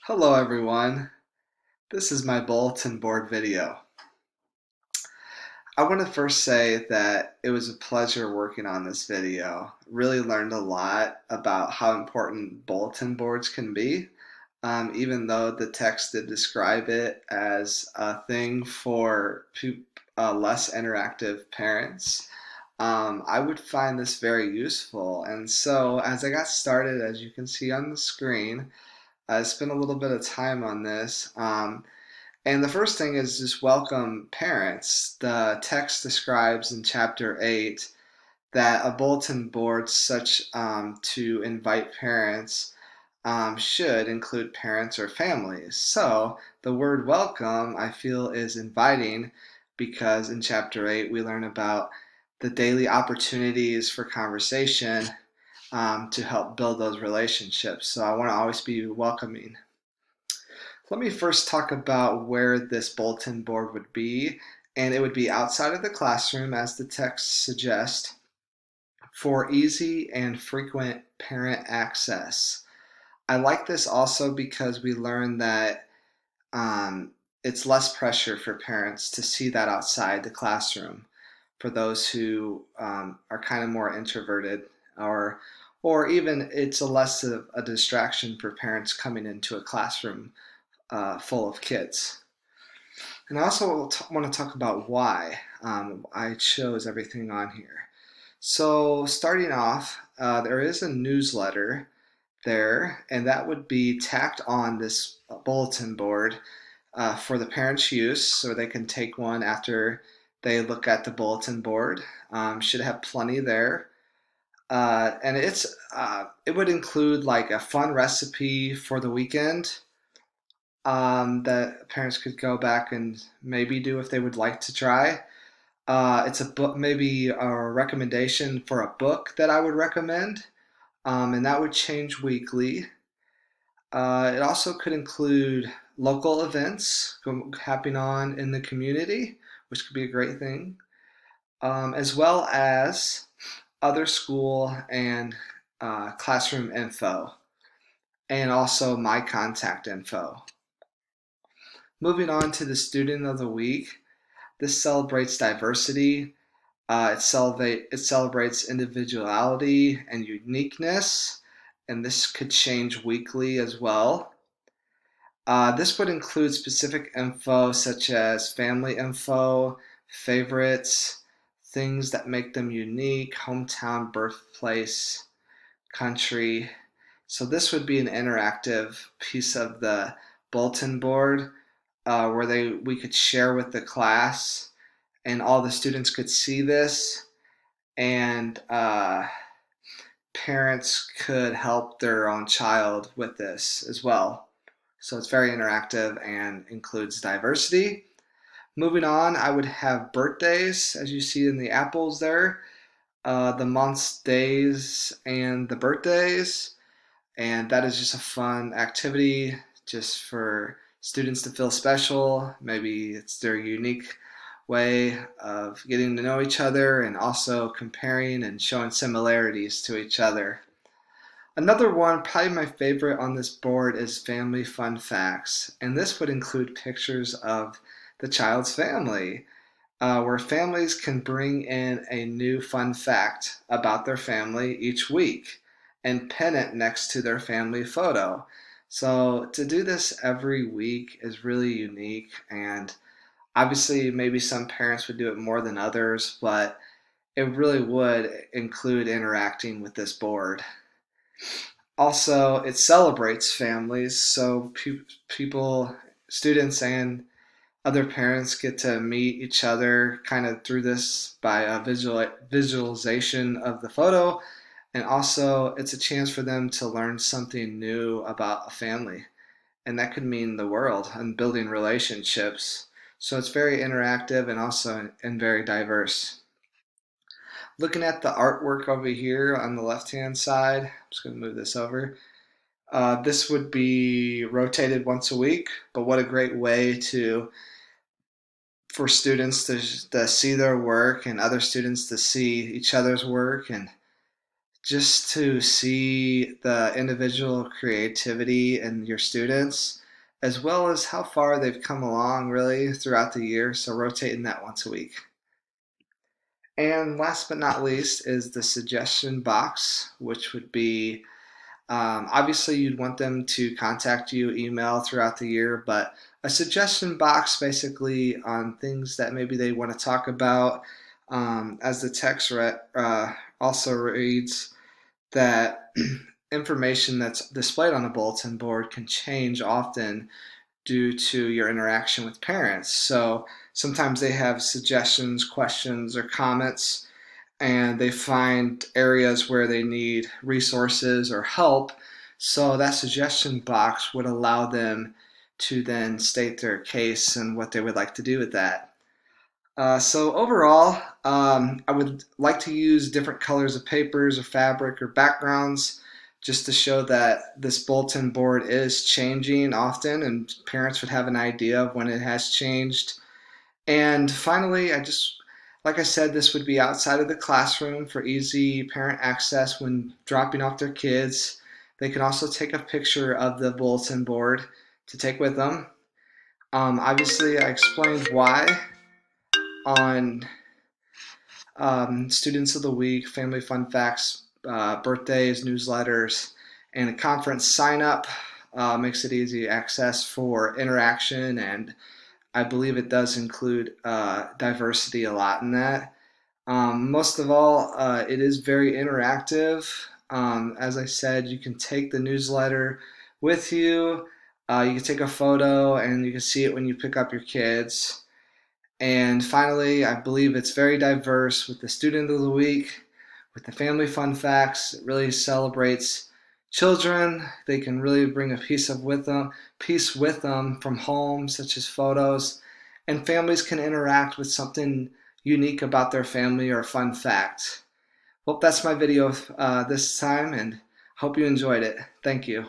Hello everyone, this is my bulletin board video. I want to first say that it was a pleasure working on this video. Really learned a lot about how important bulletin boards can be, even though the text did describe it as a thing for less interactive parents. I would find this very useful, and so as I got started, as you can see on the screen, I spent a little bit of time on this. And the first thing is just welcome parents. The text describes in chapter 8 that a bulletin board such to invite parents should include parents or families. So the word welcome, I feel, is inviting because in chapter 8 we learn about the daily opportunities for conversation to help build those relationships. So I want to always be welcoming. Let me first talk about where this bulletin board would be, and it would be outside of the classroom, as the text suggests, for easy and frequent parent access. I like this also because we learn that it's less pressure for parents to see that outside the classroom for those who are kind of more introverted or even it's a less of a distraction for parents coming into a classroom full of kids. And I also want to talk about why I chose everything on here. So, starting off, there is a newsletter there, and that would be tacked on this bulletin board for the parents' use so they can take one after they look at the bulletin board. Should have plenty there. And it would include like a fun recipe for the weekend that parents could go back and maybe do if they would like to try. It's a book, maybe a recommendation for a book that I would recommend, and that would change weekly. It also could include local events happening on in the community, which could be a great thing, as well as other school and classroom info, and also my contact info. Moving on to the student of the week, this celebrates diversity. It celebrates individuality and uniqueness, and this could change weekly as well. This would include specific info such as family info, favorites, things that make them unique, hometown, birthplace, country. So this would be an interactive piece of the bulletin board where we could share with the class and all the students could see this and parents could help their own child with this as well. So it's very interactive and includes diversity. Moving on, I would have birthdays, as you see in the apples there, the months, days, and the birthdays. And that is just a fun activity just for students to feel special. Maybe it's their unique way of getting to know each other and also comparing and showing similarities to each other. Another one, probably my favorite on this board, is family fun facts. And this would include pictures of the child's family, where families can bring in a new fun fact about their family each week and pin it next to their family photo. So to do this every week is really unique, and obviously maybe some parents would do it more than others, but it really would include interacting with this board. Also, it celebrates families, so people, students, and other parents get to meet each other kind of through this by a visualization of the photo, and also it's a chance for them to learn something new about a family, and that could mean the world and building relationships. So it's very interactive and very diverse. Looking at the artwork over here on the left hand side, I'm just going to move this over. This would be rotated once a week, but what a great way to for students to see their work and other students to see each other's work and just to see the individual creativity in your students, as well as how far they've come along really throughout the year. So rotating that once a week. And last but not least is the suggestion box, which would be obviously you'd want them to contact you, email throughout the year, but a suggestion box basically on things that maybe they want to talk about. As the text also reads, that information that's displayed on a bulletin board can change often due to your interaction with parents. So sometimes they have suggestions, questions, or comments, and they find areas where they need resources or help. So that suggestion box would allow them to then state their case and what they would like to do with that. So overall, I would like to use different colors of papers or fabric or backgrounds just to show that this bulletin board is changing often and parents would have an idea of when it has changed. And finally, like I said, this would be outside of the classroom for easy parent access when dropping off their kids. They can also take a picture of the bulletin board to take with them. Obviously, I explained why on Students of the Week, Family Fun Facts, birthdays, newsletters, and a conference sign up makes it easy access for interaction, and I believe it does include diversity a lot in that. Most of all, it is very interactive. As I said, you can take the newsletter with you. You can take a photo and you can see it when you pick up your kids. And finally, I believe it's very diverse with the Student of the Week, with the Family Fun Facts. It really celebrates children. They can really bring a piece with them from home, such as photos, and families can interact with something unique about their family or a fun fact. Hope that's my video this time, and hope you enjoyed it. Thank you.